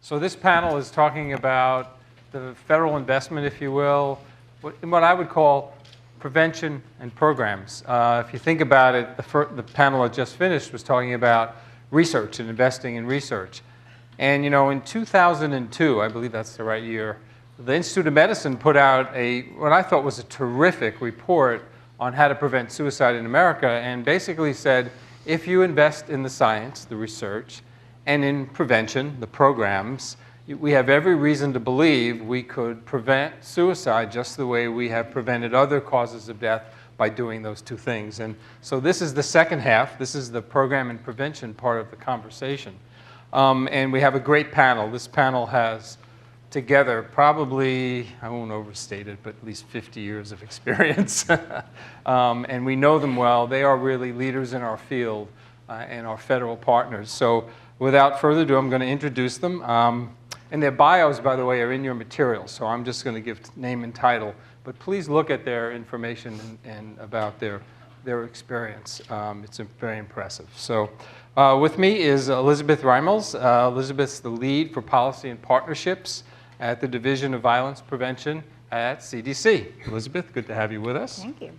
So this panel is talking about the federal investment, if you will, in what I would call prevention and programs. If you think about it, the panel that just finished was talking about research and investing in research. And in 2002, I believe that's the right year, the Institute of Medicine put out what I thought was a terrific report on how to prevent suicide in America, and basically said, if you invest in the science, the research, and in prevention, the programs, we have every reason to believe we could prevent suicide just the way we have prevented other causes of death by doing those two things. And so this is the second half. This is the program and prevention part of the conversation. And we have a great panel. This panel has together probably, I won't overstate it, but at least 50 years of experience. And we know them well. They are really leaders in our field and our federal partners. So without further ado, I'm going to introduce them. And their bios, by the way, are in your materials. So I'm just going to give name and title. But please look at their information and about their experience. It's very impressive. So with me is Elizabeth Reimels. Elizabeth's the lead for policy and partnerships at the Division of Violence Prevention at CDC. Elizabeth, good to have you with us. Thank you.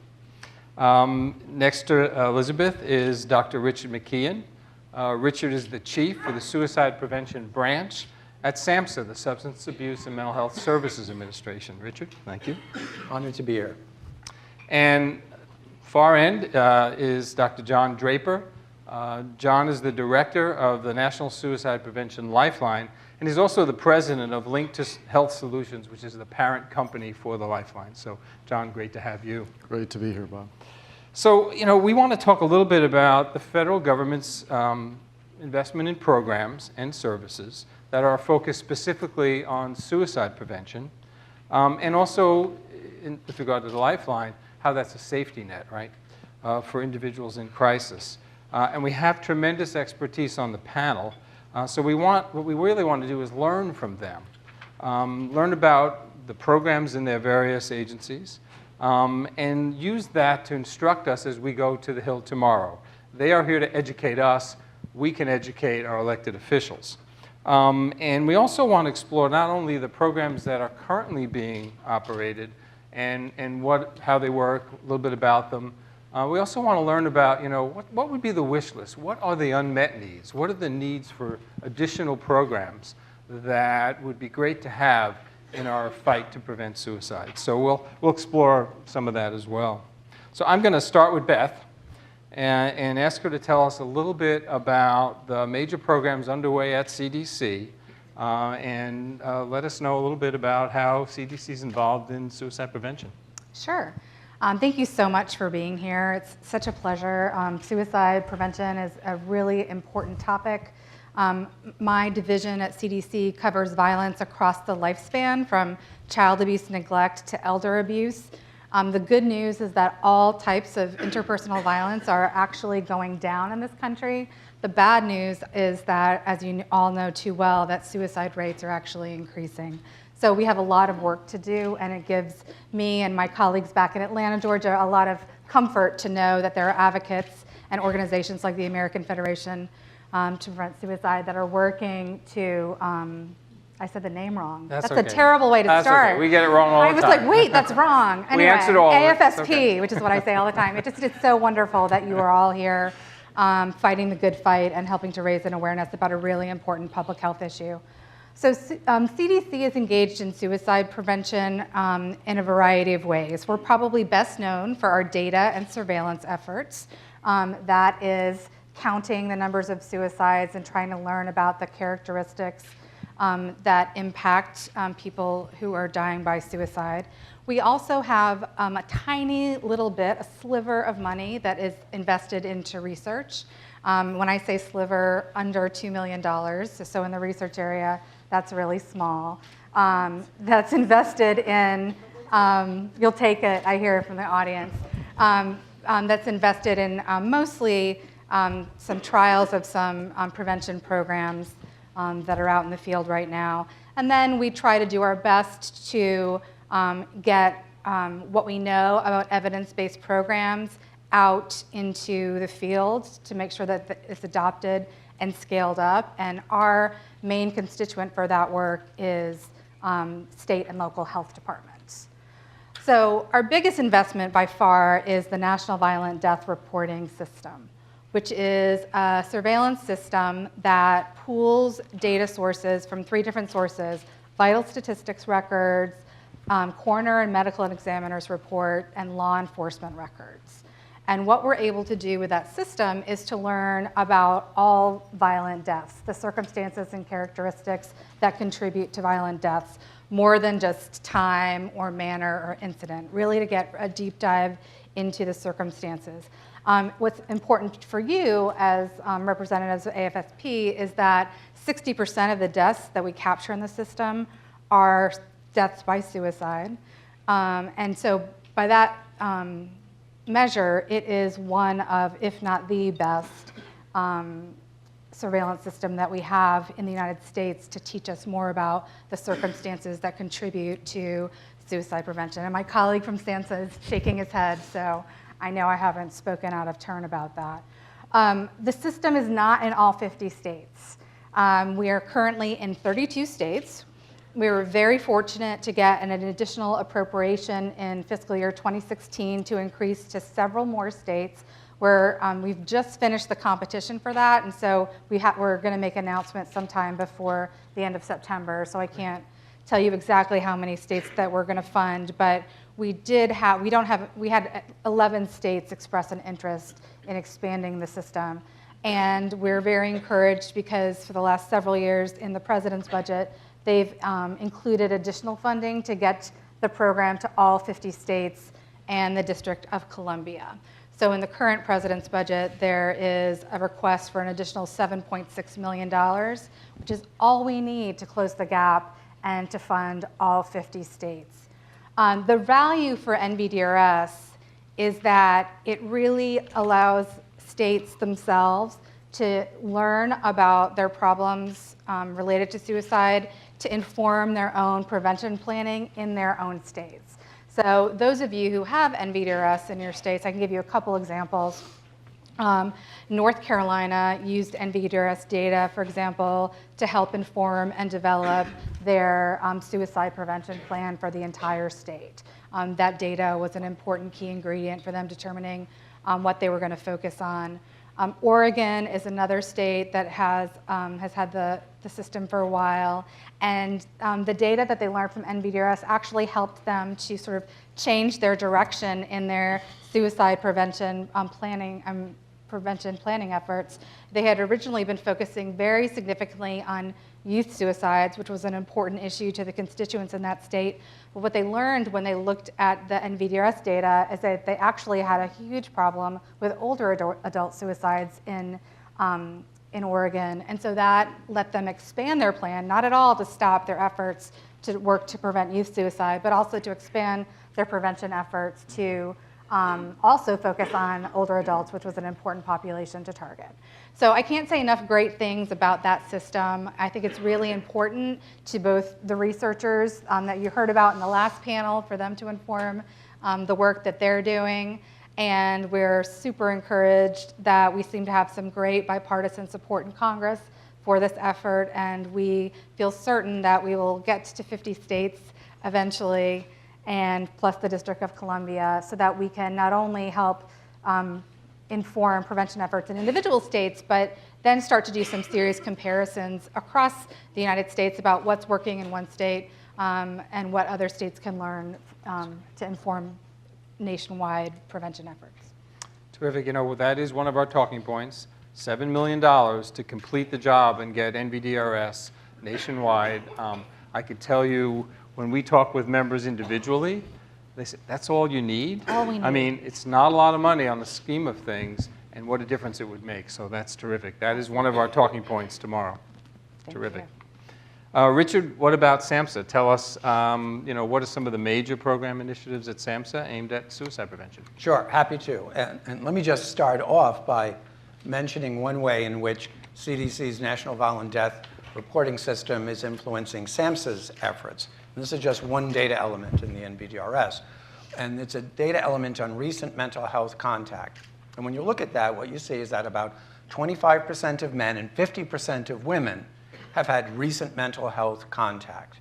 Next to Elizabeth is Dr. Richard McKeon. Richard is the chief for the Suicide Prevention Branch at SAMHSA, the Substance Abuse and Mental Health Services Administration. Richard, thank you. Honored to be here. And far end is Dr. John Draper. John is the director of the National Suicide Prevention Lifeline, and he's also the president of Link to Health Solutions, which is the parent company for the Lifeline. So, John, great to have you. Great to be here, Bob. So, we want to talk a little bit about the federal government's investment in programs and services that are focused specifically on suicide prevention, and also, with regard to the Lifeline, how that's a safety net, right, for individuals in crisis. And we have tremendous expertise on the panel, so what we really want to do is learn from them, learn about the programs in their various agencies, and use that to instruct us as we go to the Hill tomorrow. They are here to educate us. We can educate our elected officials. And we also want to explore not only the programs that are currently being operated and how they work, a little bit about them. We also want to learn about, what would be the wish list? What are the unmet needs? What are the needs for additional programs that would be great to have in our fight to prevent suicide? So we'll explore some of that as well. So I'm going to start with Beth and ask her to tell us a little bit about the major programs underway at CDC and let us know a little bit about how CDC is involved in suicide prevention. Sure. Thank you so much for being here. It's such a pleasure. Suicide prevention is a really important topic. My division at CDC covers violence across the lifespan, from child abuse, neglect, to elder abuse. The good news is that all types of interpersonal violence are actually going down in this country. The bad news is that, as you all know too well, that suicide rates are actually increasing. So we have a lot of work to do, and it gives me and my colleagues back in Atlanta, Georgia, a lot of comfort to know that there are advocates and organizations like the American Federation to Prevent Suicide that are working to, I said the name wrong. That's okay. A terrible way to start. Okay. We get it wrong all the time. I was like, wait, that's wrong. Anyway, we answered all AFSP, okay. Which is what I say all the time. It's so wonderful that you are all here fighting the good fight and helping to raise an awareness about a really important public health issue. So CDC is engaged in suicide prevention in a variety of ways. We're probably best known for our data and surveillance efforts. That is counting the numbers of suicides and trying to learn about the characteristics that impact people who are dying by suicide. We also have a tiny little bit, a sliver of money that is invested into research. When I say sliver, under $2 million, so in the research area, that's really small. That's invested in, you'll take it, I hear from the audience, that's invested in mostly some trials of some prevention programs that are out in the field right now. And then we try to do our best to get what we know about evidence-based programs out into the field to make sure that it's adopted and scaled up. And our main constituent for that work is state and local health departments. So our biggest investment by far is the National Violent Death Reporting System, which is a surveillance system that pools data sources from 3 different sources: vital statistics records, coroner and medical examiner's report, and law enforcement records. And what we're able to do with that system is to learn about all violent deaths, the circumstances and characteristics that contribute to violent deaths, more than just time or manner or incident, really to get a deep dive into the circumstances. What's important for you as representatives of AFSP is that 60% of the deaths that we capture in the system are deaths by suicide. And so by that measure, it is one of, if not the best, surveillance system that we have in the United States to teach us more about the circumstances that contribute to suicide prevention. And my colleague from SAMHSA is shaking his head, so I know I haven't spoken out of turn about that. The system is not in all 50 states. We are currently in 32 states. We were very fortunate to get an additional appropriation in fiscal year 2016 to increase to several more states, where we've just finished the competition for that, and so we're going to make announcements sometime before the end of September. So I can't tell you exactly how many states that we're going to fund, but we had 11 states express an interest in expanding the system, and we're very encouraged because for the last several years in the president's budget, they've included additional funding to get the program to all 50 states and the District of Columbia. So in the current president's budget, there is a request for an additional $7.6 million, which is all we need to close the gap and to fund all 50 states. The value for NVDRS is that it really allows states themselves to learn about their problems related to suicide, to inform their own prevention planning in their own states. So those of you who have NVDRS in your states, I can give you a couple examples. North Carolina used NVDRS data, for example, to help inform and develop their suicide prevention plan for the entire state. That data was an important key ingredient for them determining what they were going to focus on. Oregon is another state that has had the system for a while, and the data that they learned from NVDRS actually helped them to sort of change their direction in their suicide prevention planning efforts. They had originally been focusing very significantly on youth suicides, which was an important issue to the constituents in that state. But what they learned when they looked at the NVDRS data is that they actually had a huge problem with older adult suicides in Oregon. And so that let them expand their plan, not at all to stop their efforts to work to prevent youth suicide, but also to expand their prevention efforts to also focus on older adults, which was an important population to target. So I can't say enough great things about that system. I think it's really important to both the researchers that you heard about in the last panel, for them to inform the work that they're doing. And we're super encouraged that we seem to have some great bipartisan support in Congress for this effort, and we feel certain that we will get to 50 states eventually, and plus the District of Columbia, so that we can not only help inform prevention efforts in individual states, but then start to do some serious comparisons across the United States about what's working in one state and what other states can learn to inform nationwide prevention efforts. Terrific. You know, that is one of our talking points, $7 million to complete the job and get NVDRS nationwide. I could tell you, when we talk with members individually, they say, that's all you need? All we need. I mean, it's not a lot of money on the scheme of things, and what a difference it would make. So that's terrific. That is one of our talking points tomorrow. Terrific. Richard, what about SAMHSA? Tell us, you know, what are some of the major program initiatives at SAMHSA aimed at suicide prevention? Sure, happy to. And let me just start off by mentioning one way in which CDC's National Violent Death Reporting System is influencing SAMHSA's efforts. And this is just one data element in the NVDRS. And it's a data element on recent mental health contact. And when you look at that, what you see is that about 25% of men and 50% of women have had recent mental health contact.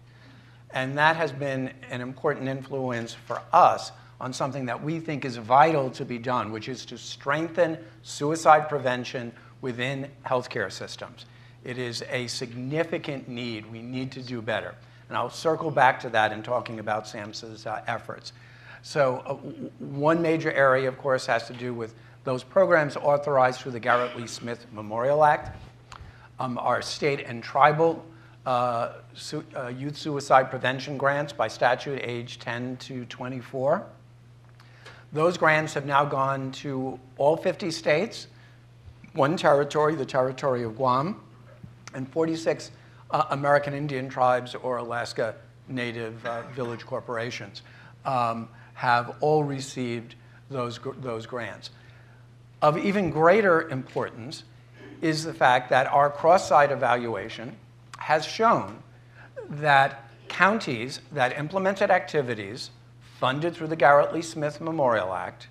And that has been an important influence for us on something that we think is vital to be done, which is to strengthen suicide prevention within healthcare systems. It is a significant need. We need to do better. And I'll circle back to that in talking about SAMHSA's efforts. So one major area, of course, has to do with those programs authorized through the Garrett Lee Smith Memorial Act, our state and tribal youth suicide prevention grants by statute age 10 to 24. Those grants have now gone to all 50 states, one territory, the territory of Guam, and 46 American Indian tribes or Alaska Native village corporations have all received those grants. Of even greater importance is the fact that our cross-site evaluation has shown that counties that implemented activities funded through the Garrett Lee Smith Memorial Act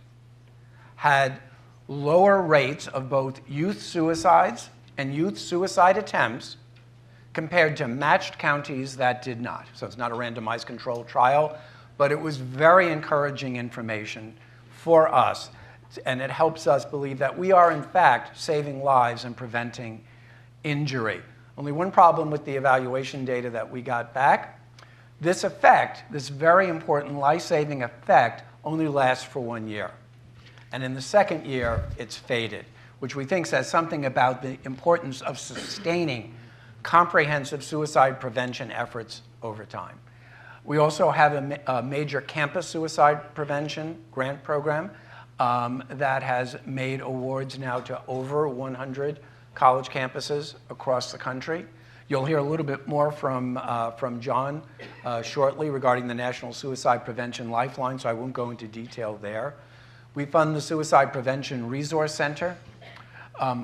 had lower rates of both youth suicides and youth suicide attempts compared to matched counties that did not. So it's not a randomized controlled trial, but it was very encouraging information for us, and it helps us believe that we are, in fact, saving lives and preventing injury. Only one problem with the evaluation data that we got back: this effect, this very important life-saving effect, only lasts for 1 year. And in the second year, it's faded, which we think says something about the importance of sustaining comprehensive suicide prevention efforts over time. We also have a major campus suicide prevention grant program that has made awards now to over 100 college campuses across the country. You'll hear a little bit more from John shortly regarding the National Suicide Prevention Lifeline, so I won't go into detail there. We fund the Suicide Prevention Resource Center,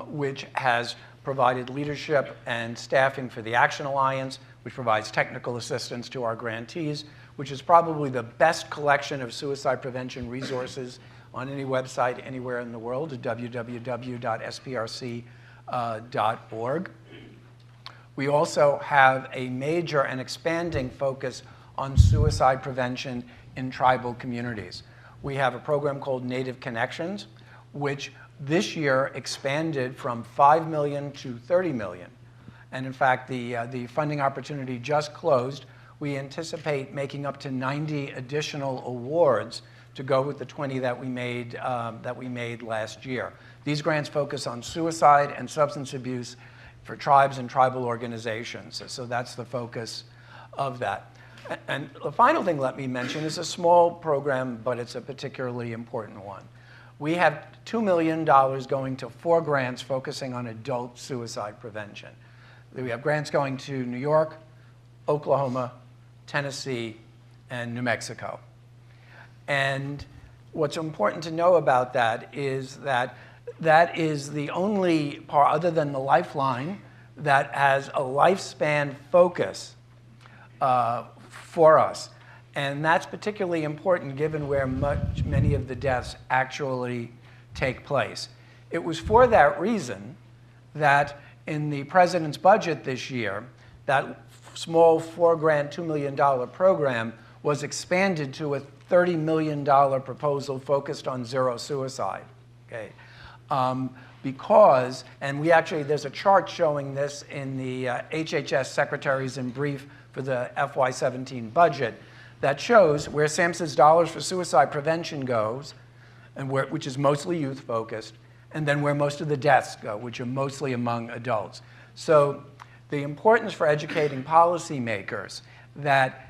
which has provided leadership and staffing for the Action Alliance, which provides technical assistance to our grantees, which is probably the best collection of suicide prevention resources on any website anywhere in the world at www.sprc.org. We also have a major and expanding focus on suicide prevention in tribal communities. We have a program called Native Connections, which this year expanded from $5 million to $30 million. And in fact, the funding opportunity just closed. We anticipate making up to 90 additional awards to go with the 20 that we made last year. These grants focus on suicide and substance abuse for tribes and tribal organizations. So that's the focus of that. And the final thing let me mention is a small program, but it's a particularly important one. We have $2 million going to 4 grants focusing on adult suicide prevention. We have grants going to New York, Oklahoma, Tennessee, and New Mexico. And what's important to know about that is that is the only part, other than the Lifeline, that has a lifespan focus for us. And that's particularly important given where many of the deaths actually take place. It was for that reason that in the president's budget this year, that small $4 $2 million program was expanded to a $30 million proposal focused on zero suicide. Okay. Because, and we actually, there's a chart showing this in the HHS Secretaries in Brief for the FY17 budget that shows where SAMHSA's dollars for suicide prevention goes, and which is mostly youth focused, and then where most of the deaths go, which are mostly among adults. So the importance for educating policymakers that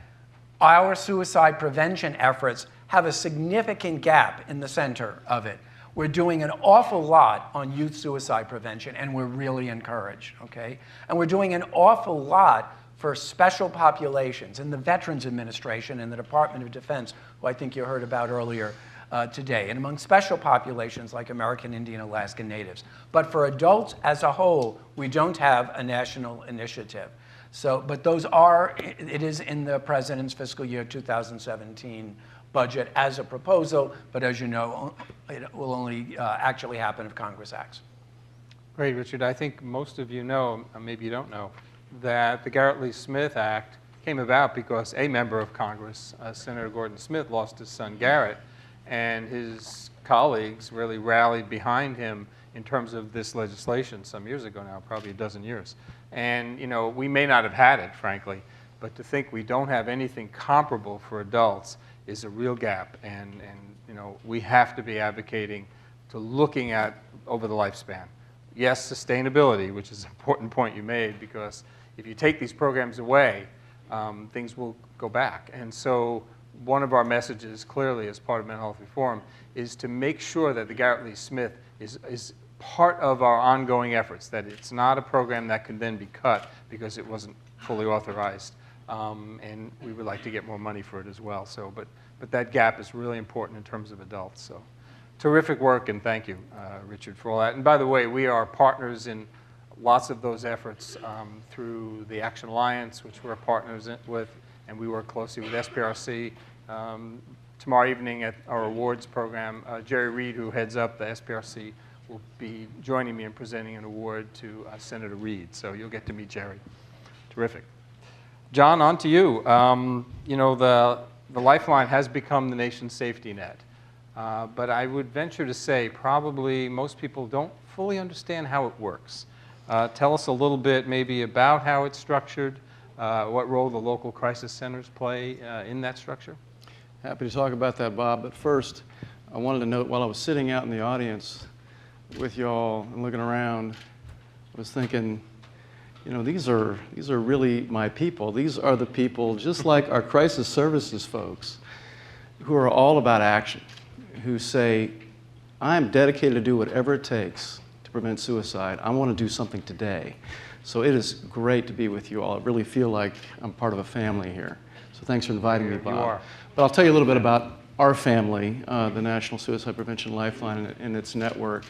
our suicide prevention efforts have a significant gap in the center of it. We're doing an awful lot on youth suicide prevention, and we're really encouraged, okay? And we're doing an awful lot for special populations in the Veterans Administration and the Department of Defense, who I think you heard about earlier today, and among special populations like American Indian, Alaska Natives. But for adults as a whole, we don't have a national initiative. So, but those are, it is in the President's fiscal year 2017 budget as a proposal, but as you know, it will only actually happen if Congress acts. Great, Richard. I think most of you know, or maybe you don't know, that the Garrett Lee Smith Act came about because a member of Congress, Senator Gordon Smith, lost his son Garrett, and his colleagues really rallied behind him in terms of this legislation some years ago now, probably a dozen years. And you know, we may not have had it, frankly, but to think we don't have anything comparable for adults is a real gap, and you know, we have to be advocating to looking at over the lifespan. Yes, sustainability, which is an important point you made, because if you take these programs away, things will go back. And so one of our messages, clearly, as part of mental health reform, is to make sure that the Garrett Lee Smith is part of our ongoing efforts, that it's not a program that can then be cut because it wasn't fully authorized. And we would like to get more money for it as well. So, but that gap is really important in terms of adults. So, terrific work, and thank you, Richard, for all that. And by the way, we are partners in lots of those efforts through the Action Alliance, which we're partners with, and we work closely with SPRC. Tomorrow evening at our awards program, Jerry Reed, who heads up the SPRC, will be joining me in presenting an award to Senator Reed. So you'll get to meet Jerry. Terrific. John, on to you. You know, the Lifeline has become the nation's safety net. But I would venture to say probably most people don't fully understand how it works. Tell us a little bit maybe about how it's structured, what role the local crisis centers play in that structure. Happy to talk about that, Bob. But first, I wanted to note while I was sitting out in the audience with y'all and looking around, I was thinking, you know, these are really my people. These are the people, just like our crisis services folks, who are all about action, who say, I'm dedicated to do whatever it takes to prevent suicide. I want to do something today. So it is great to be with you all. I really feel like I'm part of a family here. So thanks for inviting me, Bob. You are. But I'll tell you a little bit about our family, the National Suicide Prevention Lifeline and its network.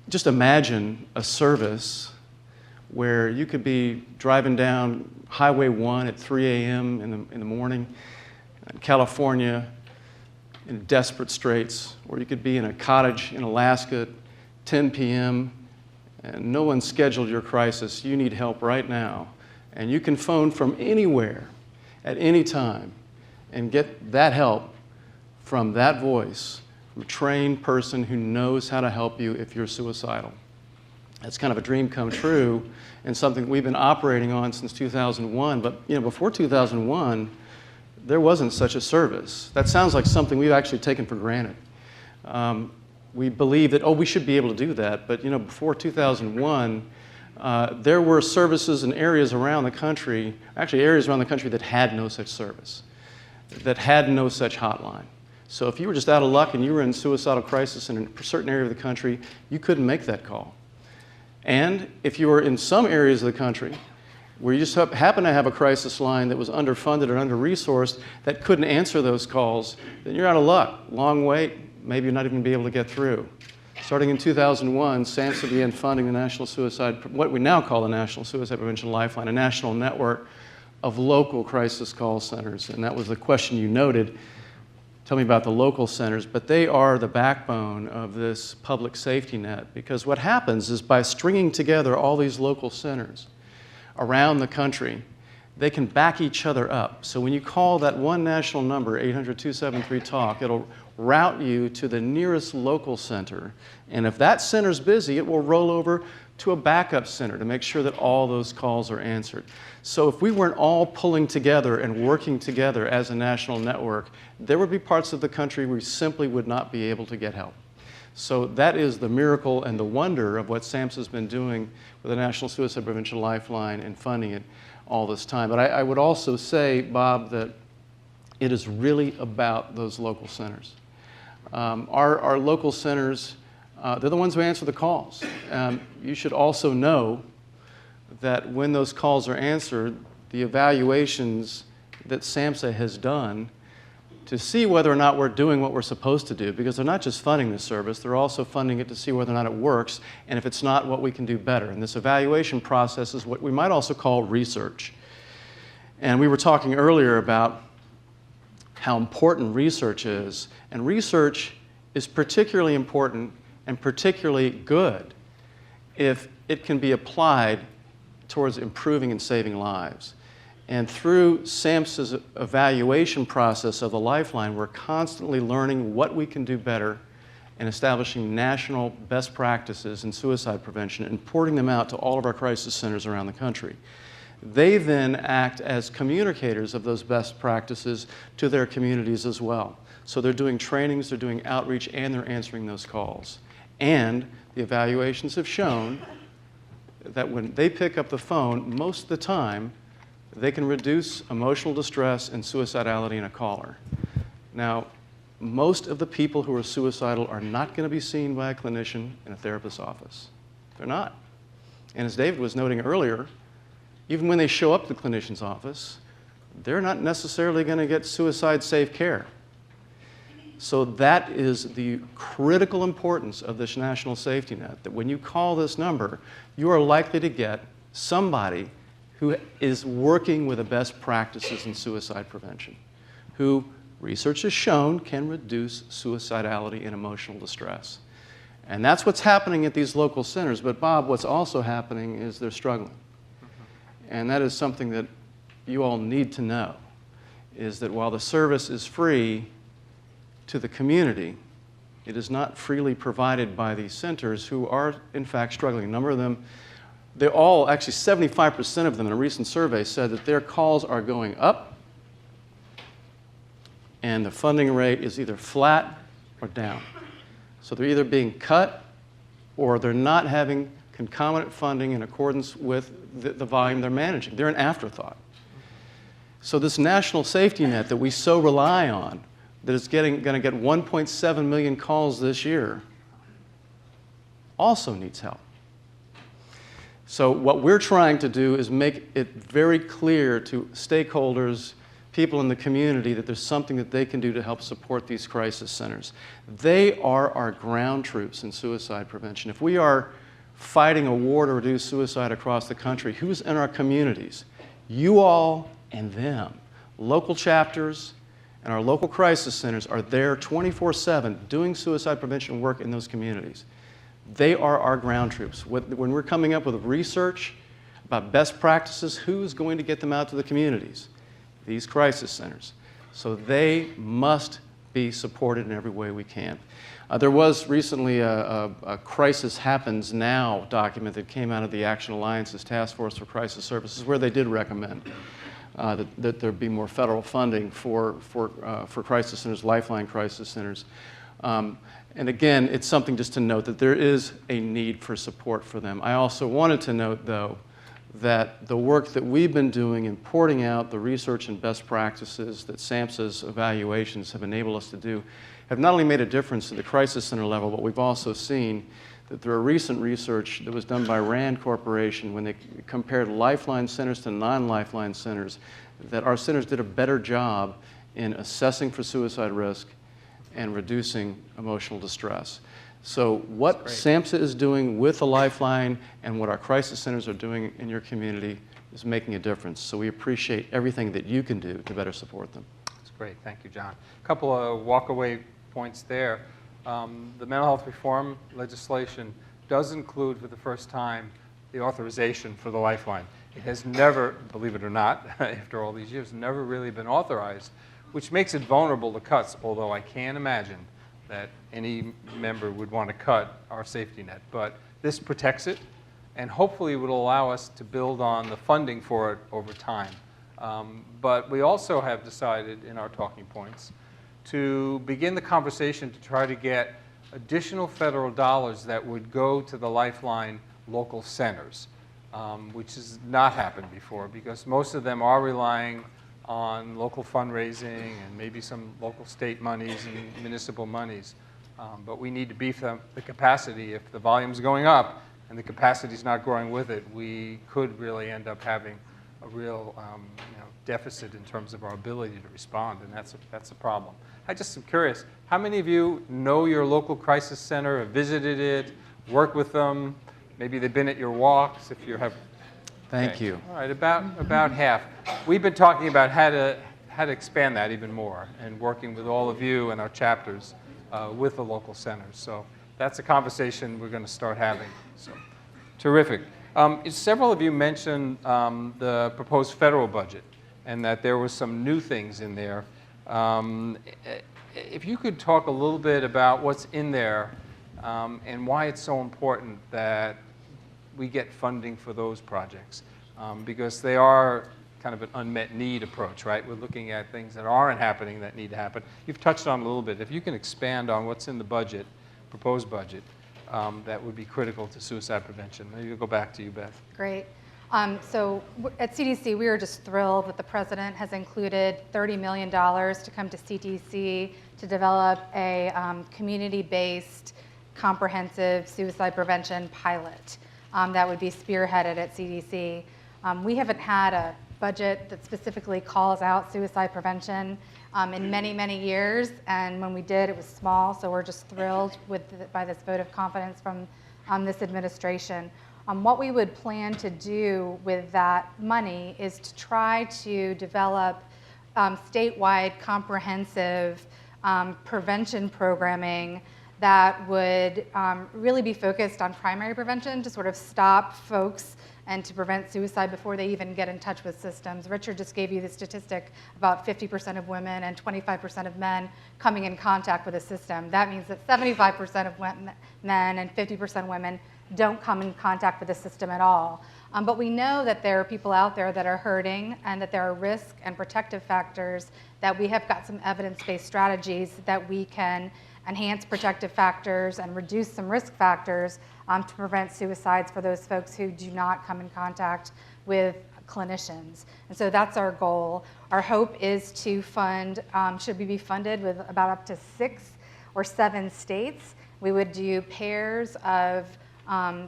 Just imagine a service where you could be driving down Highway 1 at 3 a.m. in the morning in California, in desperate straits, or you could be in a cottage in Alaska at 10 p.m. and no one scheduled your crisis. You need help right now. And you can phone from anywhere at any time and get that help from that voice, from a trained person who knows how to help you if you're suicidal. That's kind of a dream come true and something we've been operating on since 2001. But you know, before 2001, there wasn't such a service. That sounds like something we've actually taken for granted. We believe that, oh, we should be able to do that. But you know, before 2001, there were services in areas around the country, actually areas around the country that had no such service, that had no such hotline. So if you were just out of luck and you were in suicidal crisis in a certain area of the country, you couldn't make that call. And if you were in some areas of the country where you just happen to have a crisis line that was underfunded or under-resourced that couldn't answer those calls, then you're out of luck. Long wait, maybe you're not even be able to get through. Starting in 2001, SAMHSA began funding the National Suicide, what we now call the National Suicide Prevention Lifeline, a national network of local crisis call centers. And that was the question you noted. Tell me about the local centers, but they are the backbone of this public safety net, because what happens is by stringing together all these local centers around the country, they can back each other up. So when you call that one national number, 800-273-TALK, it'll route you to the nearest local center. And if that center's busy, it will roll over to a backup center to make sure that all those calls are answered. So if we weren't all pulling together and working together as a national network, there would be parts of the country where we simply would not be able to get help. So that is the miracle and the wonder of what SAMHSA has been doing with the National Suicide Prevention Lifeline and funding it all this time. But I would also say, Bob, that it is really about those local centers. Our local centers, they're the ones who answer the calls. You should also know that when those calls are answered, the evaluations that SAMHSA has done to see whether or not we're doing what we're supposed to do, because they're not just funding the service, they're also funding it to see whether or not it works, and if it's not, what we can do better. And this evaluation process is what we might also call research. And we were talking earlier about how important research is, and research is particularly important and particularly good if it can be applied towards improving and saving lives. And through SAMHSA's evaluation process of the Lifeline, we're constantly learning what we can do better and establishing national best practices in suicide prevention and porting them out to all of our crisis centers around the country. They then act as communicators of those best practices to their communities as well. So they're doing trainings, they're doing outreach, and they're answering those calls. And the evaluations have shown that when they pick up the phone, most of the time, they can reduce emotional distress and suicidality in a caller. Now, most of the people who are suicidal are not going to be seen by a clinician in a therapist's office. They're not. And as David was noting earlier, even when they show up to the clinician's office, they're not necessarily going to get suicide-safe care. So that is the critical importance of this national safety net, that when you call this number, you are likely to get somebody who is working with the best practices in suicide prevention, who research has shown can reduce suicidality and emotional distress. And that's what's happening at these local centers. But Bob, what's also happening is they're struggling. And that is something that you all need to know, is that while the service is free to the community, it is not freely provided by these centers who are, in fact, struggling. A number of them, they all, actually 75% of them in a recent survey said that their calls are going up and the funding rate is either flat or down. So they're either being cut or they're not having concomitant funding in accordance with the volume they're managing. They're an afterthought. So this national safety net that we so rely on, that is going to get 1.7 million calls this year, also needs help. So what we're trying to do is make it very clear to stakeholders, people in the community, that there's something that they can do to help support these crisis centers. They are our ground troops in suicide prevention. If we are fighting a war to reduce suicide across the country, who's in our communities? You all and them. Local chapters and our local crisis centers are there 24/7 doing suicide prevention work in those communities. They are our ground troops. When we're coming up with research about best practices, who's going to get them out to the communities? These crisis centers. So they must be supported in every way we can. There was recently a Crisis Happens Now document that came out of the Action Alliance's Task Force for Crisis Services, where they did recommend that there be more federal funding for crisis centers, Lifeline crisis centers. And again, it's something just to note that there is a need for support for them. I also wanted to note, though, that the work that we've been doing in porting out the research and best practices that SAMHSA's evaluations have enabled us to do have not only made a difference at the crisis center level, but we've also seen that there are recent research that was done by RAND Corporation when they compared Lifeline centers to non-Lifeline centers, that our centers did a better job in assessing for suicide risk and reducing emotional distress. So what SAMHSA is doing with the Lifeline and what our crisis centers are doing in your community is making a difference. So we appreciate everything that you can do to better support them. That's great. Thank you, John. A couple of walk-away points there. The mental health reform legislation does include, for the first time, the authorization for the Lifeline. It has never, believe it or not, after all these years, never really been authorized, which makes it vulnerable to cuts, although I can't imagine that any member would want to cut our safety net. But this protects it, and hopefully will allow us to build on the funding for it over time. But we also have decided in our talking points to begin the conversation to try to get additional federal dollars that would go to the Lifeline local centers, which has not happened before, because most of them are relying on local fundraising and maybe some local state monies and municipal monies. But we need to beef up the capacity. If the volume's going up and the capacity's not growing with it, we could really end up having a real deficit in terms of our ability to respond, and that's a problem. I just am curious, how many of you know your local crisis center, have visited it, worked with them? Maybe they've been at your walks, if you have. Thank you. All right, about half. We've been talking about how to expand that even more, and working with all of you and our chapters with the local centers. So that's a conversation we're going to start having. So, terrific. Several of you mentioned the proposed federal budget and that there were some new things in there. If you could talk a little bit about what's in there and why it's so important that we get funding for those projects, because they are kind of an unmet need approach, right? We're looking at things that aren't happening that need to happen. You've touched on it a little bit. If you can expand on what's in the budget, proposed budget, that would be critical to suicide prevention. Maybe we'll go back to you, Beth. Great. So at CDC, we are just thrilled that the president has included $30 million to come to CDC to develop a community-based comprehensive suicide prevention pilot that would be spearheaded at CDC. We haven't had a budget that specifically calls out suicide prevention in many, many years, and when we did, it was small, so we're just thrilled by this vote of confidence from this administration. What we would plan to do with that money is to try to develop statewide comprehensive prevention programming that would really be focused on primary prevention to sort of stop folks and to prevent suicide before they even get in touch with systems. Richard just gave you the statistic about 50% of women and 25% of men coming in contact with a system. That means that 75% of men and 50% women don't come in contact with the system at all. But we know that there are people out there that are hurting and that there are risk and protective factors that we have got some evidence-based strategies that we can enhance protective factors and reduce some risk factors to prevent suicides for those folks who do not come in contact with clinicians. And so that's our goal. Our hope is to fund, should we be funded with about up to 6 or 7 states. We would do pairs of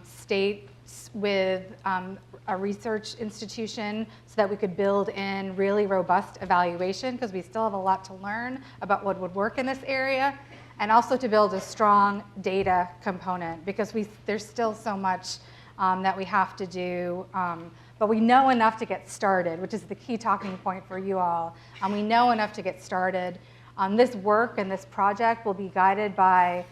states with a research institution so that we could build in really robust evaluation, because we still have a lot to learn about what would work in this area, and also to build a strong data component, because there's still so much that we have to do, but we know enough to get started, which is the key talking point for you all. We know enough to get started. This work and this project will be guided by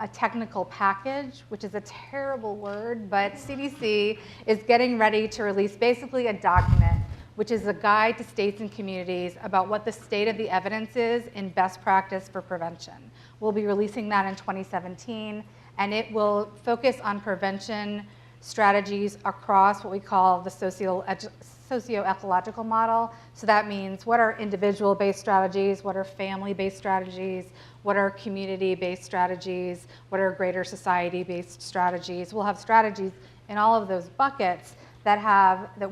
a technical package, which is a terrible word, but CDC is getting ready to release basically a document, which is a guide to states and communities about what the state of the evidence is in best practice for prevention. We'll be releasing that in 2017, and it will focus on prevention strategies across what we call the socio-ecological model. So that means what are individual-based strategies, what are family-based strategies, what are community-based strategies, what are greater society-based strategies. We'll have strategies in all of those buckets that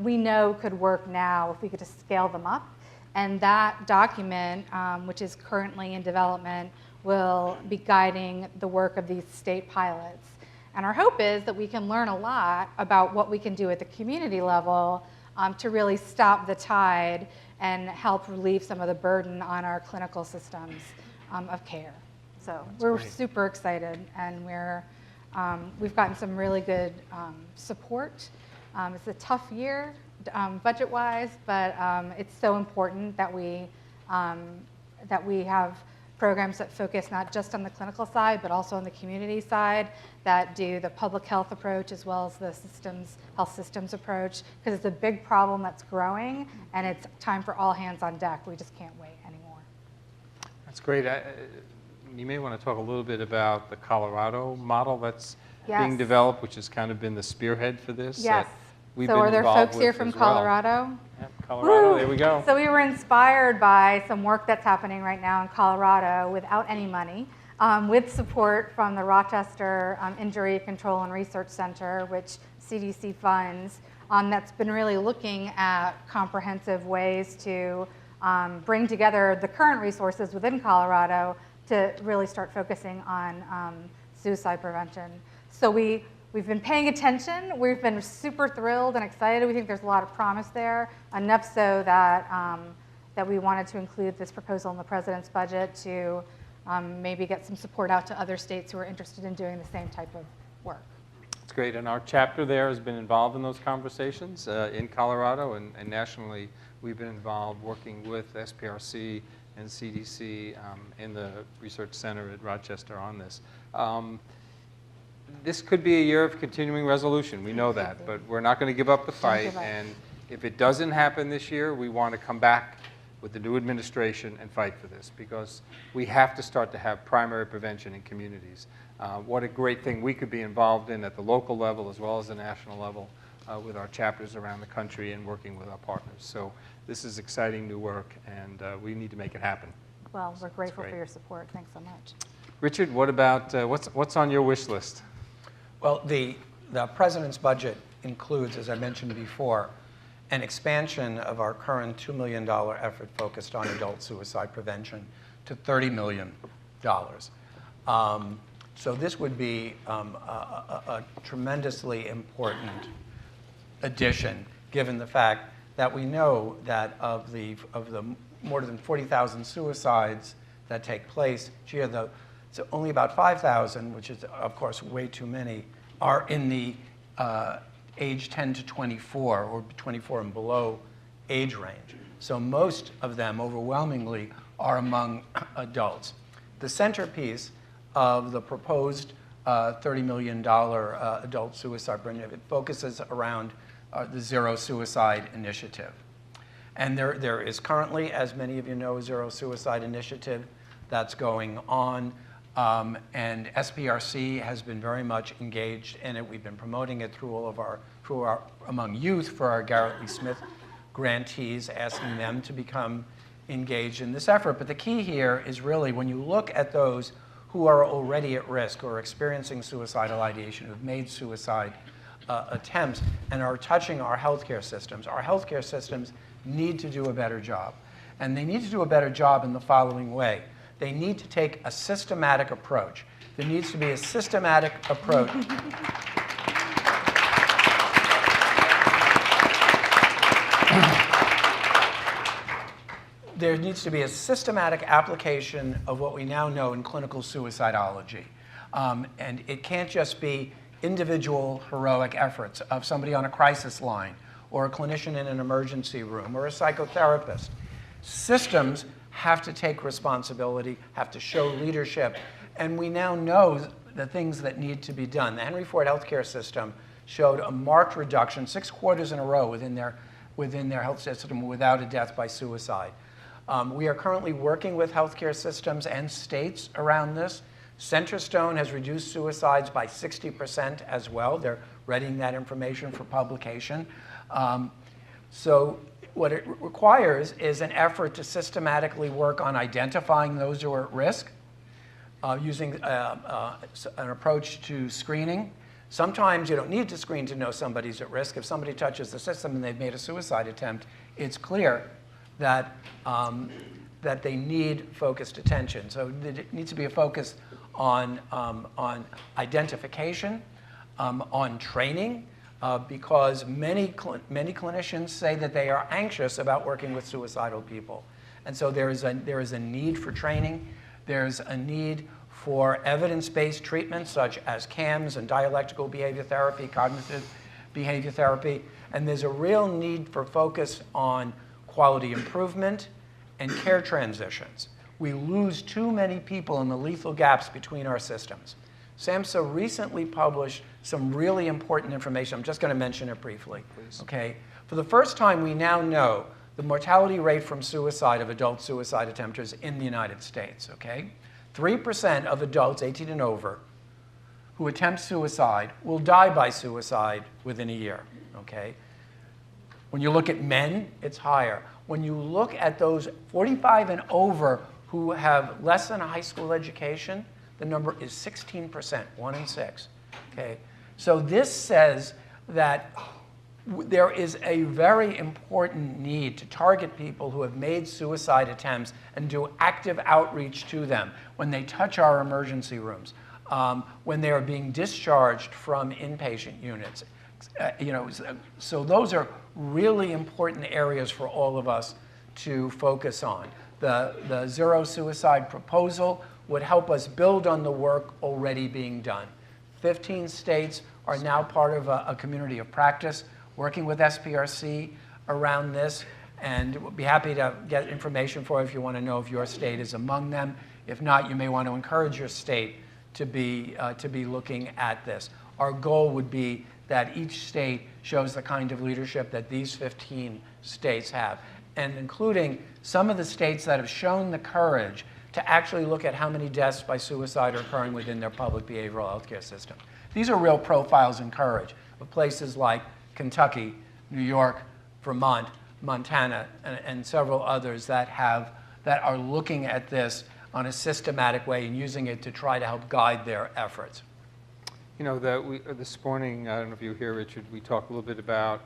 we know could work now if we could just scale them up. And that document, which is currently in development, will be guiding the work of these state pilots. And our hope is that we can learn a lot about what we can do at the community level to really stop the tide and help relieve some of the burden on our clinical systems of care. So we're super excited, and we've gotten some really good support. It's a tough year budget-wise, but it's so important that we have programs that focus not just on the clinical side, but also on the community side, that do the public health approach as well as the health systems approach, because it's a big problem that's growing, and it's time for all hands on deck. We just can't wait anymore. That's great. You may want to talk a little bit about the Colorado model that's being developed, which has kind of been the spearhead for this. Yes. We've so been are there folks here from Colorado? Well. Yep, Colorado, there we go. So we were inspired by some work that's happening right now in Colorado without any money, with support from the Rochester Injury Control and Research Center, which CDC funds, that's been really looking at comprehensive ways to bring together the current resources within Colorado to really start focusing on suicide prevention. So we've been paying attention. We've been super thrilled and excited. We think there's a lot of promise there, enough so that that we wanted to include this proposal in the president's budget to maybe get some support out to other states who are interested in doing the same type of work. That's great. And our chapter there has been involved in those conversations in Colorado, and nationally we've been involved working with SPRC and CDC in the research center at Rochester on this. this could be a year of continuing resolution. We know that, but we're not going to give up the fight. give up. And if it doesn't happen this year, we want to come back with the new administration and fight for this, because we have to start to have primary prevention in communities. What a great thing we could be involved in at the local level as well as the national level with our chapters around the country and working with our partners. So this is exciting new work, and we need to make it happen. Well, we're grateful great. for your support. Thanks so much. Richard, what about, what's on your wish list? Well, the president's budget includes, as I mentioned before, an expansion of our current $2 million effort focused on adult suicide prevention to $30 million. So this would be a tremendously important addition, given the fact that we know that of the more than 40,000 suicides that take place, so only about 5,000, which is of course way too many, are in the age 10 to 24 or 24 and below age range. So most of them overwhelmingly are among adults. The centerpiece of the proposed $30 million adult suicide prevention, it focuses around the Zero Suicide Initiative. And there is currently, as many of you know, a Zero Suicide Initiative that's going on. And SPRC has been very much engaged in it. We've been promoting it through among youth for our Garrett Lee Smith grantees, asking them to become engaged in this effort. But the key here is really when you look at those who are already at risk or experiencing suicidal ideation, who've made suicide attempts and are touching our healthcare systems need to do a better job. And they need to do a better job in the following way. They need to take a systematic approach. There needs to be a systematic approach. There needs to be a systematic application of what we now know in clinical suicidology. And it can't just be individual heroic efforts of somebody on a crisis line or a clinician in an emergency room or a psychotherapist. Systems have to take responsibility, have to show leadership, and we now know the things that need to be done. The Henry Ford healthcare system showed a marked reduction, 6 quarters in a row within their health system without a death by suicide. We are currently working with healthcare systems and states around this. Centerstone has reduced suicides by 60% as well. They're readying that information for publication. So what it requires is an effort to systematically work on identifying those who are at risk, using an approach to screening. Sometimes you don't need to screen to know somebody's at risk. If somebody touches the system and they've made a suicide attempt, it's clear that, that they need focused attention. So there needs to be a focus on identification, on training, because many clinicians say that they are anxious about working with suicidal people. And so there is a need for training. There's a need for evidence-based treatments such as CAMS and dialectical behavior therapy, cognitive behavior therapy. And there's a real need for focus on quality improvement and care transitions. We lose too many people in the lethal gaps between our systems. SAMHSA recently published some really important information. I'm just going to mention it briefly. Please. Okay? For the first time, we now know the mortality rate from suicide of adult suicide attempters in the United States. Okay? 3% of adults 18 and over who attempt suicide will die by suicide within a year. Okay? When you look at men, it's higher. When you look at those 45 and over who have less than a high school education, the number is 16%, 1 in 6. Okay? So this says that there is a very important need to target people who have made suicide attempts and do active outreach to them when they touch our emergency rooms, when they are being discharged from inpatient units. So those are really important areas for all of us to focus on. The Zero Suicide proposal would help us build on the work already being done. 15 states are now part of a community of practice working with SPRC around this, and we'll be happy to get information for you if you want to know if your state is among them. If not, you may want to encourage your state to be looking at this. Our goal would be that each state shows the kind of leadership that these 15 states have, and including some of the states that have shown the courage to actually look at how many deaths by suicide are occurring within their public behavioral health care system. These are real profiles in courage of places like Kentucky, New York, Vermont, Montana, and several others that are looking at this on a systematic way and using it to try to help guide their efforts. You know, this morning, I don't know if you were here, Richard, we talked a little bit about,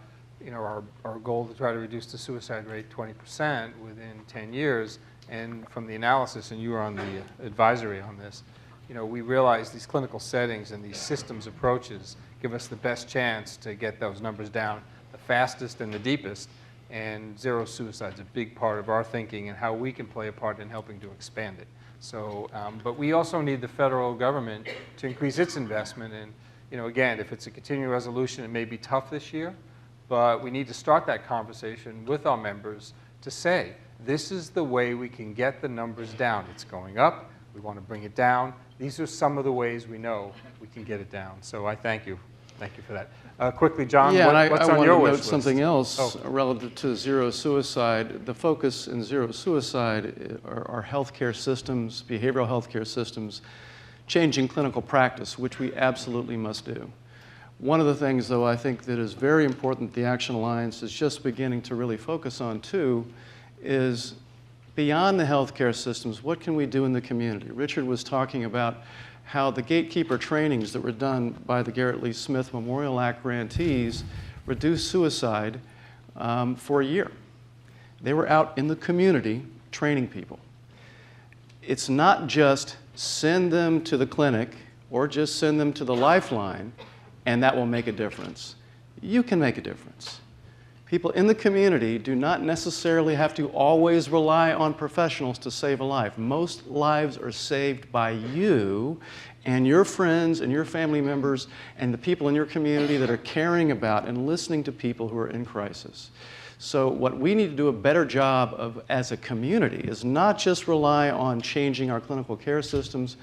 you know, our goal to try to reduce the suicide rate 20% within 10 years. And from the analysis, and you were on the advisory on this, you know, we realized these clinical settings and these systems approaches give us the best chance to get those numbers down the fastest and the deepest. And zero suicide is a big part of our thinking and how we can play a part in helping to expand it. So, but we also need the federal government to increase its investment. And, you know, again, if it's a continuing resolution, it may be tough this year, but we need to start that conversation with our members to say, this is the way we can get the numbers down. It's going up. We want to bring it down. These are some of the ways we know we can get it down. So I thank you. Thank you for that. Quickly, John, what's on your wish list? I want to note something else relative to zero suicide. The focus in zero suicide are healthcare systems, behavioral healthcare systems, changing clinical practice, which we absolutely must do. One of the things, though, I think that is very important the Action Alliance is just beginning to really focus on, too, is beyond the healthcare systems, what can we do in the community? Richard was talking about how the gatekeeper trainings that were done by the Garrett Lee Smith Memorial Act grantees reduced suicide for a year. They were out in the community training people. It's not just send them to the clinic or just send them to the Lifeline and that will make a difference. You can make a difference. People in the community do not necessarily have to always rely on professionals to save a life. Most lives are saved by you and your friends and your family members and the people in your community that are caring about and listening to people who are in crisis. So what we need to do a better job of as a community is not just rely on changing our clinical care systems,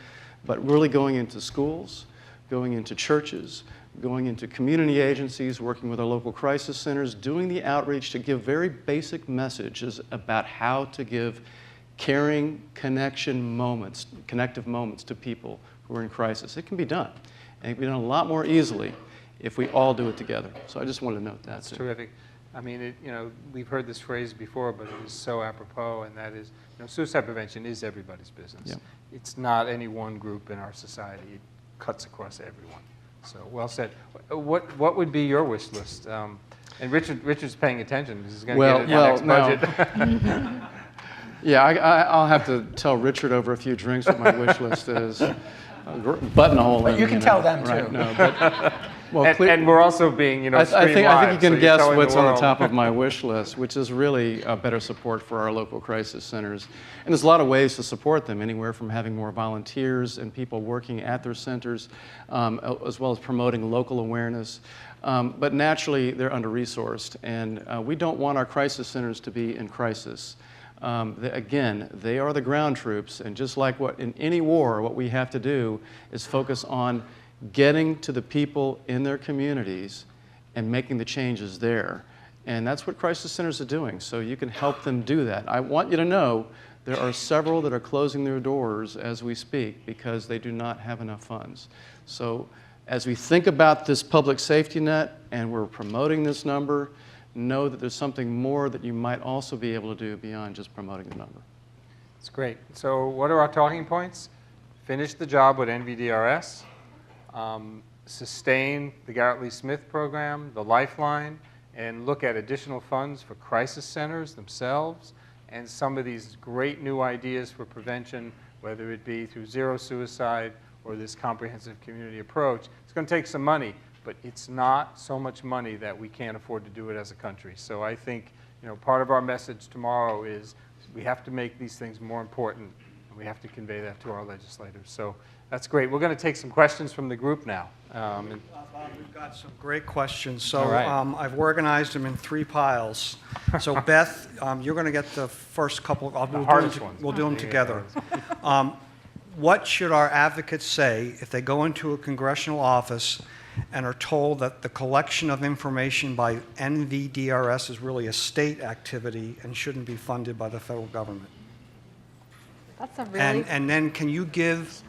but really going into schools, going into churches, going into community agencies, working with our local crisis centers, doing the outreach to give very basic messages about how to give caring connective moments to people who are in crisis. It can be done. And it can be done a lot more easily if we all do it together. So I just wanted to note that. That's terrific. I mean, you know, we've heard this phrase before, but it is so apropos, and that is, you know, suicide prevention is everybody's business. Yep. It's not any one group in our society. It cuts across everyone. So well said. What would be your wish list? And Richard's paying attention. This is going to get it next budget. Yeah, I'll have to tell Richard over a few drinks what my wish list is. Buttonhole. But you can tell them right, too. No, but, well, and we're also being, you know, I think you can guess what's on the world. top of my wish list, which is really better support for our local crisis centers. And there's a lot of ways to support them, anywhere from having more volunteers and people working at their centers, as well as promoting local awareness. But naturally, they're under-resourced, and we don't want our crisis centers to be in crisis. Again, they are the ground troops, and just like in any war, what we have to do is focus on getting to the people in their communities and making the changes there. And that's what crisis centers are doing, so you can help them do that. I want you to know there are several that are closing their doors as we speak because they do not have enough funds. So as we think about this public safety net and we're promoting this number, know that there's something more that you might also be able to do beyond just promoting the number. That's great. So what are our talking points? Finish the job with NVDRS, sustain the Garrett Lee Smith program, the Lifeline, and look at additional funds for crisis centers themselves, and some of these great new ideas for prevention, whether it be through zero suicide or this comprehensive community approach. It's going to take some money, but it's not so much money that we can't afford to do it as a country. So I think, you know, part of our message tomorrow is we have to make these things more important, and we have to convey that to our legislators. So that's great. We're going to take some questions from the group now. Bob, we've got some great questions. So All right. I've organized them in 3 piles. So Beth, you're going to get the first couple. The hardest ones. We'll do them together. what should our advocates say if they go into a congressional office and are told that the collection of information by NVDRS is really a state activity and shouldn't be funded by the federal government? That's a really... And then can you give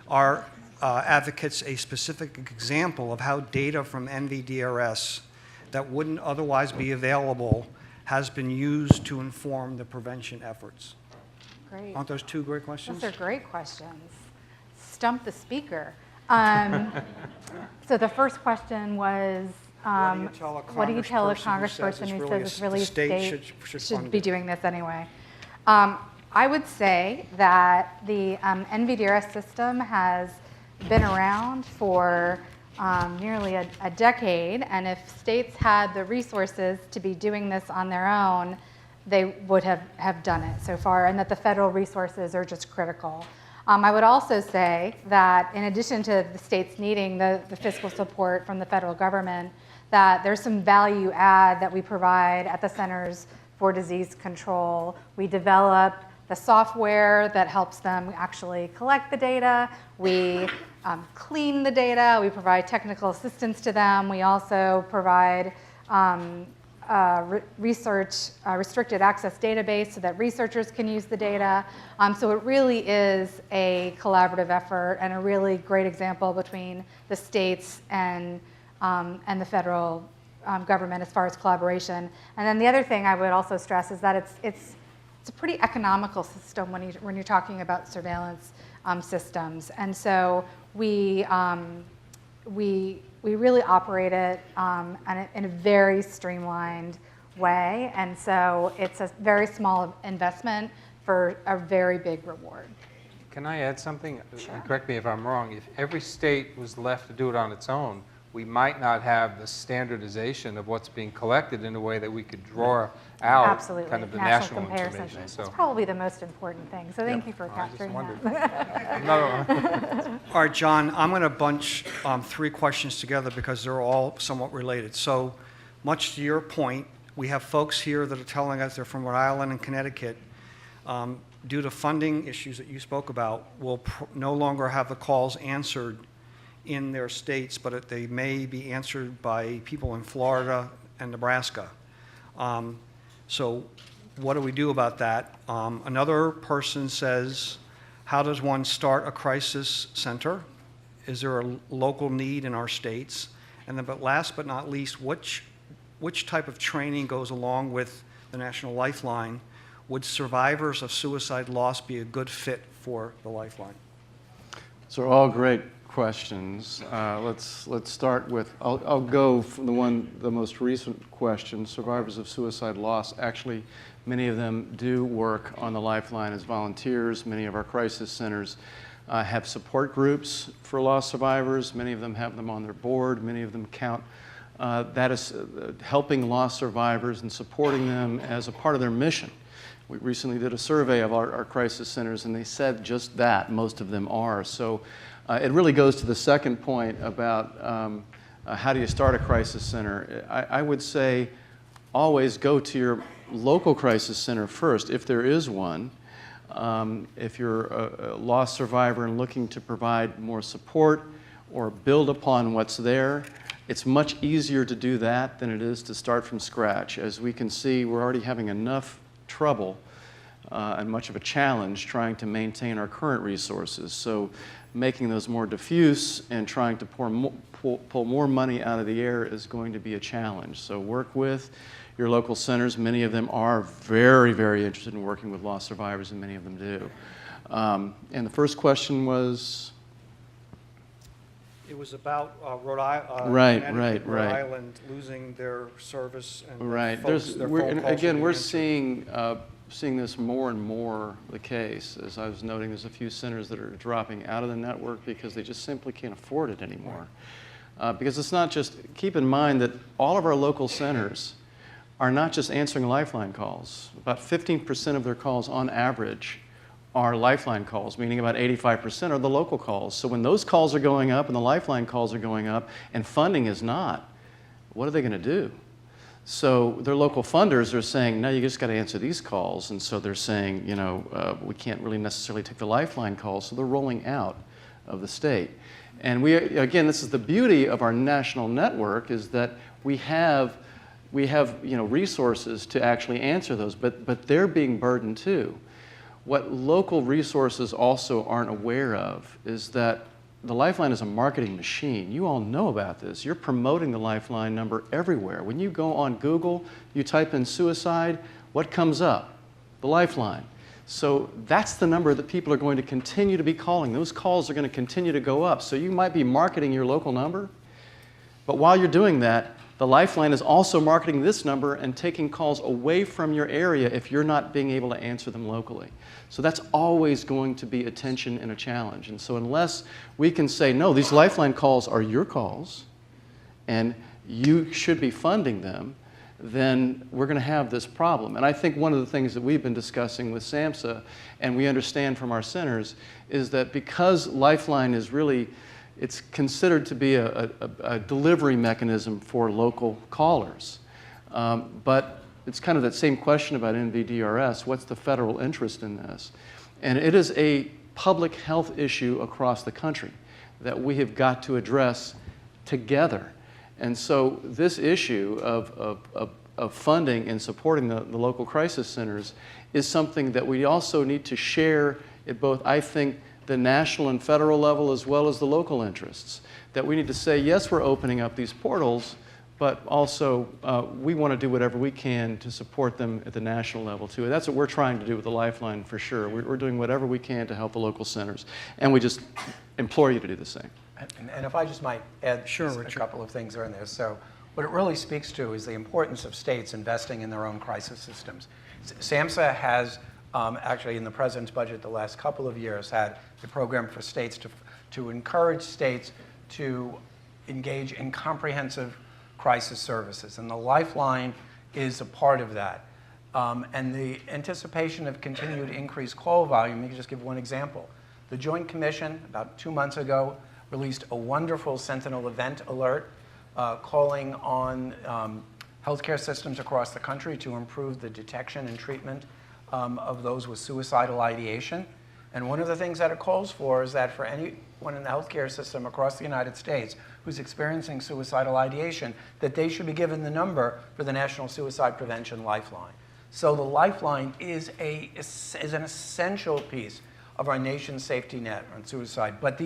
our advocates a specific example of how data from NVDRS that wouldn't otherwise be available has been used to inform the prevention efforts? Great. Aren't those two great questions? Those are great questions. Stump the speaker. So the first question was, what do you tell a congressperson who says it's really the state should fund be it? doing this anyway? I would say that the NVDRS system has been around for nearly a decade, and if states had the resources to be doing this on their own, they would have done it so far, and that the federal resources are just critical. I would also say that in addition to the states needing the fiscal support from the federal government, that there's some value add that we provide at the Centers for Disease Control. We develop the software that helps them actually collect the data. We clean the data. We provide technical assistance to them. We also provide research restricted access database so that researchers can use the data. So it really is a collaborative effort and a really great example between the states and the federal government as far as collaboration. And then the other thing I would also stress is that it's a pretty economical system when you're talking about surveillance systems. And so we really operate it in a very streamlined way, and so it's a very small investment for a very big reward. Can I add something? Sure. Correct me if I'm wrong. If every state was left to do it on its own, we might not have the standardization of what's being collected in a way that we could draw out Absolutely. kind of the national comparison. information. That's probably the most important thing, so thank you for I just capturing wondered. that. No. All right, John, I'm going to bunch three questions together because they're all somewhat related. So much to your point, we have folks here that are telling us they're from Rhode Island and Connecticut. Due to funding issues that you spoke about, will no longer have the calls answered in their states, but they may be answered by people in Florida and Nebraska. So what do we do about that? Another person says, how does one start a crisis center? Is there a local need in our states? And then, but last but not least, which type of training goes along with the National Lifeline? Would survivors of suicide loss be a good fit for the Lifeline? So all great questions. Let's start with, I'll go from the most recent question, survivors of suicide loss. Actually, many of them do work on the Lifeline as volunteers. Many of our crisis centers have support groups for loss survivors. Many of them have them on their board. Many of them count that is helping loss survivors and supporting them as a part of their mission. We recently did a survey of our crisis centers, and they said just that. Most of them are. So it really goes to the second point about how do you start a crisis center. I would say always go to your local crisis center first, if there is one. If you're a loss survivor and looking to provide more support or build upon what's there, it's much easier to do that than it is to start from scratch. As we can see, we're already having enough trouble and much of a challenge trying to maintain our current resources. So making those more diffuse and trying to pull more money out of the air is going to be a challenge. So work with your local centers. Many of them are very, very interested in working with loss survivors, and many of them do. And the first question was? It was about Rhode Island, Rhode Island losing their service and right. We're seeing this more and more the case. As I was noting, there's a few centers that are dropping out of the network because they just simply can't afford it anymore. Because it's not just, keep in mind that all of our local centers are not just answering Lifeline calls. About 15% of their calls on average are Lifeline calls, meaning about 85% are the local calls. So when those calls are going up and the Lifeline calls are going up and funding is not, what are they going to do? So their local funders are saying, no, you just got to answer these calls. And so they're saying, we can't really necessarily take the Lifeline calls. So they're rolling out of the state. And again, this is the beauty of our national network, is that we have resources to actually answer those, but they're being burdened too. What local resources also aren't aware of is that the Lifeline is a marketing machine. You all know about this. You're promoting the Lifeline number everywhere. When you go on Google, you type in suicide, what comes up? The Lifeline. So that's the number that people are going to continue to be calling. Those calls are going to continue to go up. So you might be marketing your local number, but while you're doing that, the Lifeline is also marketing this number and taking calls away from your area if you're not being able to answer them locally. So that's always going to be a tension and a challenge. And so unless we can say, no, these Lifeline calls are your calls and you should be funding them, then we're going to have this problem. And I think one of the things that we've been discussing with SAMHSA, and we understand from our centers, is that because Lifeline is really, it's considered to be a delivery mechanism for local callers. But it's kind of that same question about NVDRS, what's the federal interest in this? And it is a public health issue across the country that we have got to address together. And so this issue of funding and supporting the local crisis centers is something that we also need to share at both, I think, the national and federal level as well as the local interests. That we need to say, yes, we're opening up these portals, but also we want to do whatever we can to support them at the national level too. And that's what we're trying to do with the Lifeline for sure. We're doing whatever we can to help the local centers. And we just implore you to do the same. And if I just might add Sure, a Richard. couple of things are in there. So what it really speaks to is the importance of states investing in their own crisis systems. SAMHSA has actually in the President's budget the last couple of years had a program for states to encourage states to engage in comprehensive crisis services. And the Lifeline is a part of that. And the anticipation of continued increased call volume, let me just give one example. The Joint Commission, about 2 months ago, released a wonderful Sentinel event alert calling on healthcare systems across the country to improve the detection and treatment of those with suicidal ideation. And one of the things that it calls for is that for anyone in the healthcare system across the United States who's experiencing suicidal ideation, that they should be given the number for the National Suicide Prevention Lifeline. So the Lifeline is an essential piece of our nation's safety net on suicide. But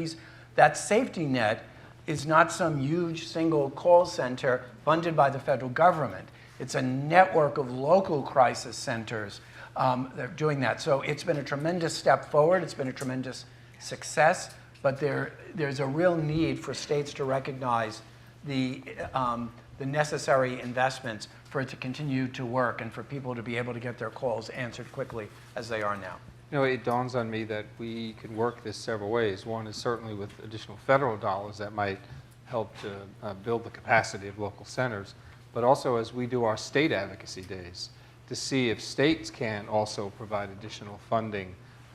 that safety net is not some huge single call center funded by the federal government. It's a network of local crisis centers that are doing that. So it's been a tremendous step forward. It's been a tremendous success. But there's a real need for states to recognize the necessary investments for it to continue to work and for people to be able to get their calls answered quickly as they are now. It dawns on me that we can work this several ways. One is certainly with additional federal dollars that might help to build the capacity of local centers, but also as we do our state advocacy days to see if states can also provide additional funding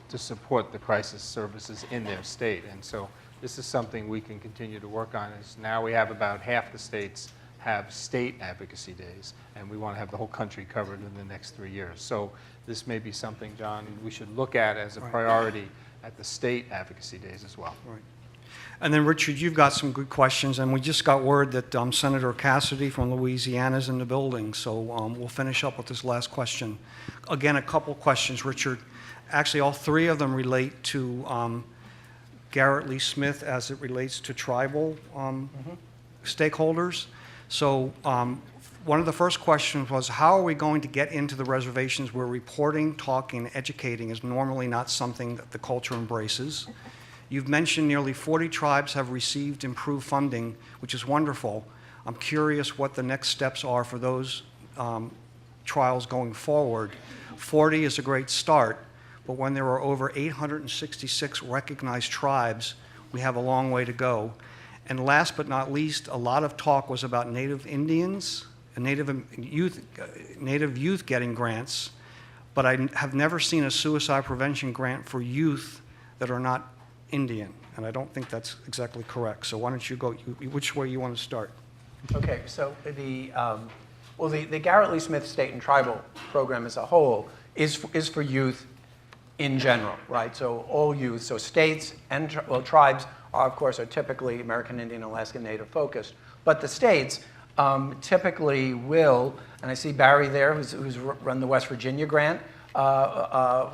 to support the crisis services in their state. And so this is something we can continue to work on. Is now we have about half the states have state advocacy days, and we want to have the whole country covered in the next 3 years. So this may be something, John, we should look at as a priority at the state advocacy days as well. Right. And then, Richard, you've got some good questions, and we just got word that Senator Cassidy from Louisiana is in the building, so we'll finish up with this last question. Again, a couple questions, Richard. Actually, all three of them relate to Garrett Lee Smith as it relates to tribal stakeholders. So one of the first questions was, how are we going to get into the reservations where reporting, talking, educating is normally not something that the culture embraces? You've mentioned nearly 40 tribes have received improved funding, which is wonderful. I'm curious what the next steps are for those trials going forward. 40 is a great start, but when there are over 866 recognized tribes, we have a long way to go. And last but not least, a lot of talk was about Native Indians and Native youth getting grants, but I have never seen a suicide prevention grant for youth that are not Indian, and I don't think that's exactly correct. So why don't you go, which way you want to start? Okay, so Well, the Garrett Lee Smith State and Tribal Program as a whole is for youth in general, right? So all youth, so states and tribes are, of course, are typically American Indian, Alaska Native focused, but the states typically will, and I see Barry there, who's run the West Virginia grant a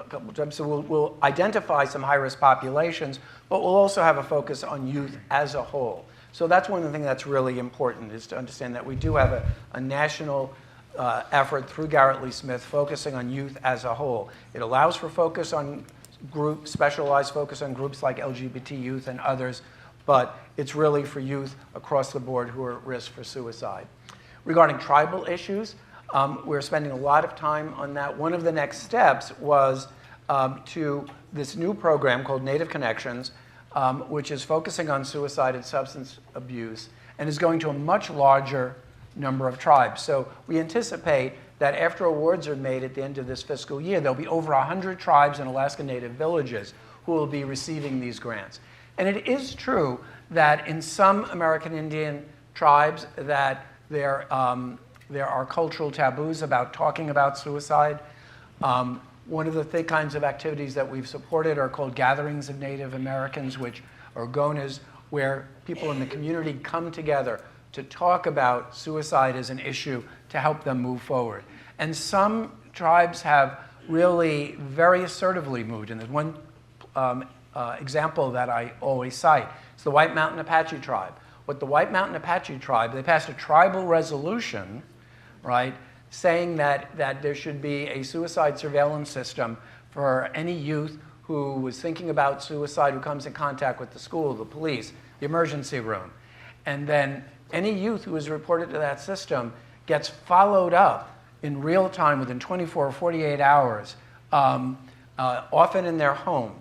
couple of times, so we'll identify some high-risk populations, but we'll also have a focus on youth as a whole. So that's one of the things that's really important, is to understand that we do have a national effort through Garrett Lee Smith focusing on youth as a whole. It allows for focus on specialized focus on groups like LGBT youth and others, but it's really for youth across the board who are at risk for suicide. Regarding tribal issues, we're spending a lot of time on that. One of the next steps was to this new program called Native Connections, which is focusing on suicide and substance abuse, and is going to a much larger number of tribes. So we anticipate that after awards are made at the end of this fiscal year, there'll be over 100 tribes and Alaska Native villages who will be receiving these grants. And it is true that in some American Indian tribes that there are cultural taboos about talking about suicide. One of the kinds of activities that we've supported are called gatherings of Native Americans, which are GONAs, where people in the community come together to talk about suicide as an issue to help them move forward. And some tribes have really very assertively moved. And there's one example that I always cite. It's the White Mountain Apache tribe. What the White Mountain Apache tribe, they passed a tribal resolution, right, saying that there should be a suicide surveillance system for any youth who was thinking about suicide, who comes in contact with the school, the police, the emergency room. And then any youth who is reported to that system gets followed up in real time within 24 or 48 hours, often in their home.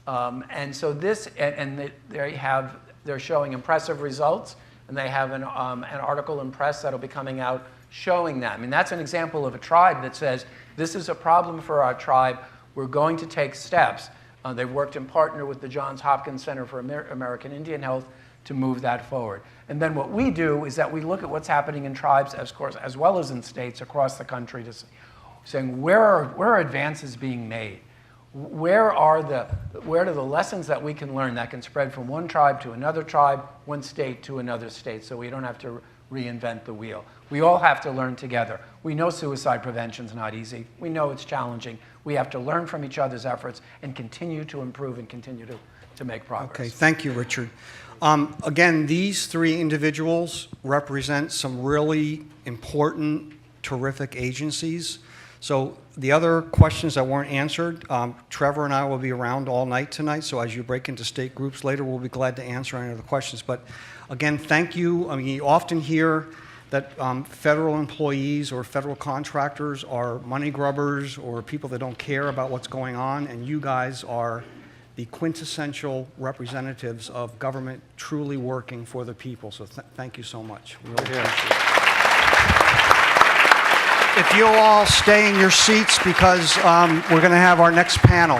And so this, and they're showing impressive results, and they have an article in press that'll be coming out showing that. I mean, that's an example of a tribe that says, this is a problem for our tribe, we're going to take steps. They've worked in partner with the Johns Hopkins Center for American Indian Health to move that forward. And then what we do is that we look at what's happening in tribes, as well as in states across the country, to saying, where are advances being made? Where are the lessons that we can learn that can spread from one tribe to another tribe, one state to another state, so we don't have to reinvent the wheel. We all have to learn together. We know suicide prevention is not easy. We know it's challenging. We have to learn from each other's efforts and continue to improve and continue to make progress. Okay, thank you, Richard. Again, these three individuals represent some really important, terrific agencies. So the other questions that weren't answered, Trevor and I will be around all night tonight, so as you break into state groups later, we'll be glad to answer any of the questions. But again, thank you. I mean, you often hear that federal employees or federal contractors are money grubbers or people that don't care about what's going on, and you guys are the quintessential representatives of government truly working for the people. So thank you so much. We really appreciate it. If you'll all stay in your seats, because we're going to have our next panel.